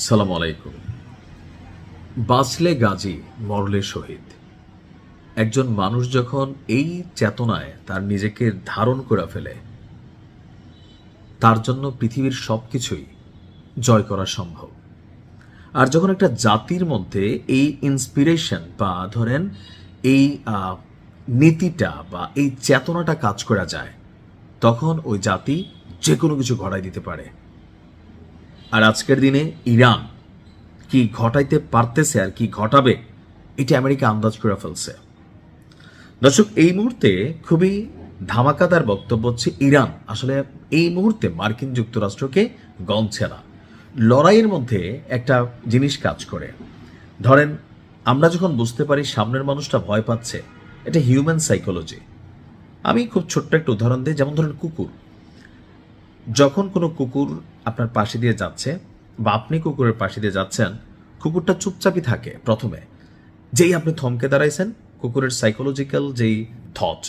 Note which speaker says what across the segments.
Speaker 1: সালাম আলাইকুম। বাঁচলে গাজী, মরলে শহীদ। একজন মানুষ যখন এই চেতনায় তার নিজেকে ধারণ করে ফেলে, তার জন্য পৃথিবীর সবকিছুই জয় করা সম্ভব। আর যখন একটা জাতির মধ্যে এই ইন্সপিরেশন বা ধরেন এই নীতিটা বা এই চেতনাটা কাজ করা যায়, তখন ওই জাতি যে কোনো কিছু ঘটাই দিতে পারে। আর আজকের দিনে ইরান কি ঘটাইতে পারতেছে আর কি ঘটাবে, এটা আমেরিকা আন্দাজ করে ফেলছে। দর্শক, এই মুহূর্তে খুবই ধামাকাদার বক্তব্য হচ্ছে ইরান আসলে এই মুহূর্তে মার্কিন যুক্তরাষ্ট্রকে গণছে না। লড়াইয়ের মধ্যে একটা জিনিস কাজ করে, ধরেন আমরা যখন বুঝতে পারি সামনের মানুষটা ভয় পাচ্ছে, এটা হিউম্যান সাইকোলজি। আমি খুব ছোট্ট একটা উদাহরণ দিই, যেমন ধরেন কুকুর। যখন কোনো কুকুর আপনার পাশে দিয়ে যাচ্ছে বা আপনি কুকুরের পাশে দিয়ে যাচ্ছেন, কুকুরটা চুপচাপই থাকে প্রথমে। যেই আপনি থমকে দাঁড়াইছেন, কুকুরের সাইকোলজিক্যাল যেই থট,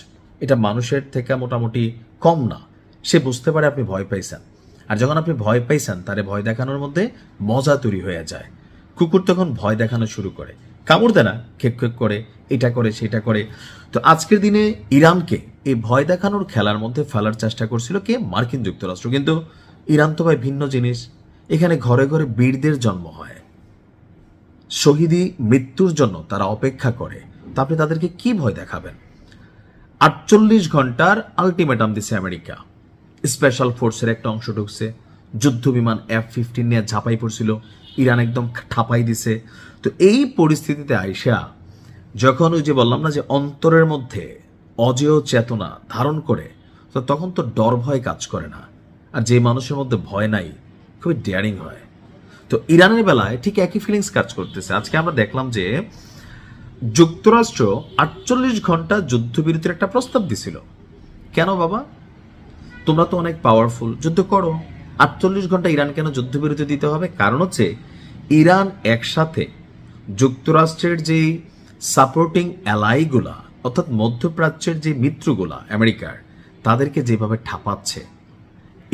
Speaker 1: এটা মানুষের থেকে মোটামুটি কম না। সে বুঝতে পারে আপনি ভয় পাইছেন। আর যখন আপনি ভয় পাইছেন, তারে ভয় দেখানোর মধ্যে মজা তৈরি হয়ে যায়। কুকুর তখন ভয় দেখানো শুরু করে, কামড় দেয় না, খেক খেক করে, এটা করে সেটা করে। তো আজকের দিনে ইরানকে এই ভয় দেখানোর খেলার মধ্যে ফেলার চেষ্টা করছিল কে? মার্কিন যুক্তরাষ্ট্র। কিন্তু ইরান তো ভাই ভিন্ন জিনিস। এখানে ঘরে ঘরে বীরদের জন্ম হয়, শহীদি মৃত্যুর জন্য তারা অপেক্ষা করে। তা আপনি তাদেরকে কি ভয় দেখাবেন? 48 ঘন্টার আলটিমেটাম দিছে আমেরিকা। স্পেশাল ফোর্সের একটা অংশ ঢুকছে, যুদ্ধ বিমান F-15 নিয়ে ঝাঁপাই পড়ছিল, ইরান একদম ঠাপাই দিছে। তো এই পরিস্থিতিতে আইসা যখন ওই যে বললাম না যে অন্তরের মধ্যে অজেয় চেতনা ধারণ করে, তো তখন তো ডর ভয় কাজ করে না। আর যে মানুষের মধ্যে ভয় নাই, খুবই ডেয়ারিং হয়। তো ইরানের বেলায় ঠিক একই ফিলিংস কাজ করতেছে। আজকে আমরা দেখলাম যে যুক্তরাষ্ট্র 48 ঘন্টা যুদ্ধবিরতির একটা প্রস্তাব দিছিল। কেন বাবা? তোমরা তো অনেক পাওয়ারফুল, যুদ্ধ করো। 48 ঘন্টা ইরান কেন যুদ্ধবিরতি দিতে হবে? কারণ হচ্ছে ইরান একসাথে যুক্তরাষ্ট্রের যে সাপোর্টিং অ্যালাইগুলা, অর্থাৎ মধ্যপ্রাচ্যের যে মিত্রগুলা আমেরিকার, তাদেরকে যেভাবে ঠাপাচ্ছে,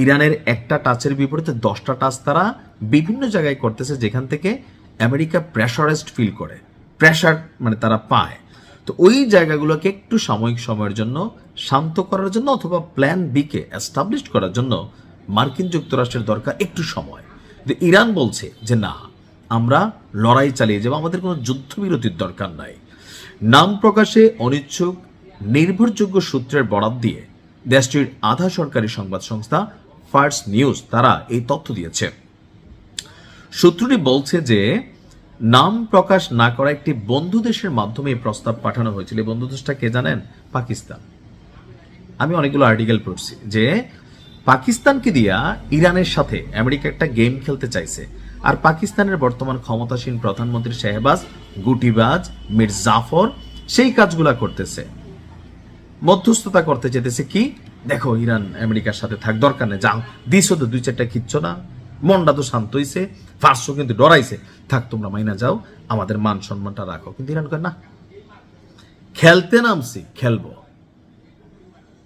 Speaker 1: ইরানের একটা টাচের বিপরীতে 10টা টাচ তারা বিভিন্ন জায়গায় করতেছে, যেখান থেকে আমেরিকা প্রেশারাইজড ফিল করে, প্রেশার মানে তারা পায়। তো ওই জায়গাগুলোকে একটু সাময়িক সময়ের জন্য শান্ত করার জন্য অথবা প্ল্যান বি কে এস্টাবলিশ করার জন্য মার্কিন যুক্তরাষ্ট্রের দরকার একটু সময়। ইরান বলছে যে না, আমরা লড়াই চালিয়ে যাব, আমাদের কোনো যুদ্ধবিরতির দরকার নাই। নাম প্রকাশে অনিচ্ছুক নির্ভরযোগ্য সূত্রের বরাত দিয়ে দেশটির আধা সরকারি সংবাদ সংস্থা ফার্স্ট নিউজ তারা এই তথ্য দিয়েছে। সূত্রটি বলছে যে নাম প্রকাশ না করা একটি বন্ধু দেশের মাধ্যমে এই প্রস্তাব পাঠানো হয়েছিল। এই বন্ধু দেশটা কে জানেন? পাকিস্তান। আমি অনেকগুলো আর্টিকেল পড়ছি যে পাকিস্তানকে দিয়া ইরানের সাথে আমেরিকা একটা গেম খেলতে চাইছে। আর পাকিস্তানের বর্তমান ক্ষমতাসীন প্রধানমন্ত্রী শাহবাজ, গুটিবাজ, মির জাফর সেই কাজগুলা করতেছে, মধ্যস্থতা করতে চেতেছে। কি দেখো, ইরান আমেরিকার সাথে থাক, দরকার নেই, যাও দিছো তো 2-4টা খিচ্ছ না, মনটা তো শান্ত হইছে, ফার্স্টও কিন্তু ডরাইছে, থাক তোমরা মাইনা যাও, আমাদের মান সম্মানটা রাখো। কিন্তু ইরান কয় না, খেলতে নামছি, খেলবো,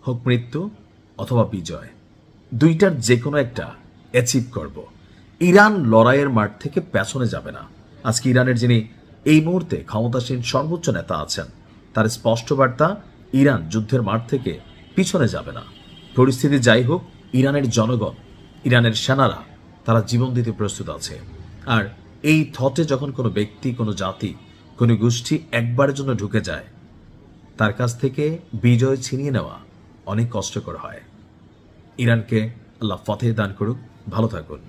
Speaker 1: হোক মৃত্যু অথবা বিজয়, দুইটার যে কোনো একটা অ্যাচিভ করব। ইরান লড়াইয়ের মাঠ থেকে পেছনে যাবে না। আজকে ইরানের যিনি এই মুহূর্তে ক্ষমতাসীন সর্বোচ্চ নেতা আছেন, তার স্পষ্ট বার্তা, ইরান যুদ্ধের মাঠ থেকে পিছনে যাবে না। পরিস্থিতি যাই হোক, ইরানের জনগণ, ইরানের সেনারা তারা জীবন দিতে প্রস্তুত আছে। আর এই থটে যখন কোনো ব্যক্তি, কোনো জাতি, কোনো গোষ্ঠী একবারের জন্য ঢুকে যায়, তার কাছ থেকে বিজয় ছিনিয়ে নেওয়া অনেক কষ্টকর হয়। ইরানকে আল্লাহ ফতেহ দান করুক। ভালো থাকুন।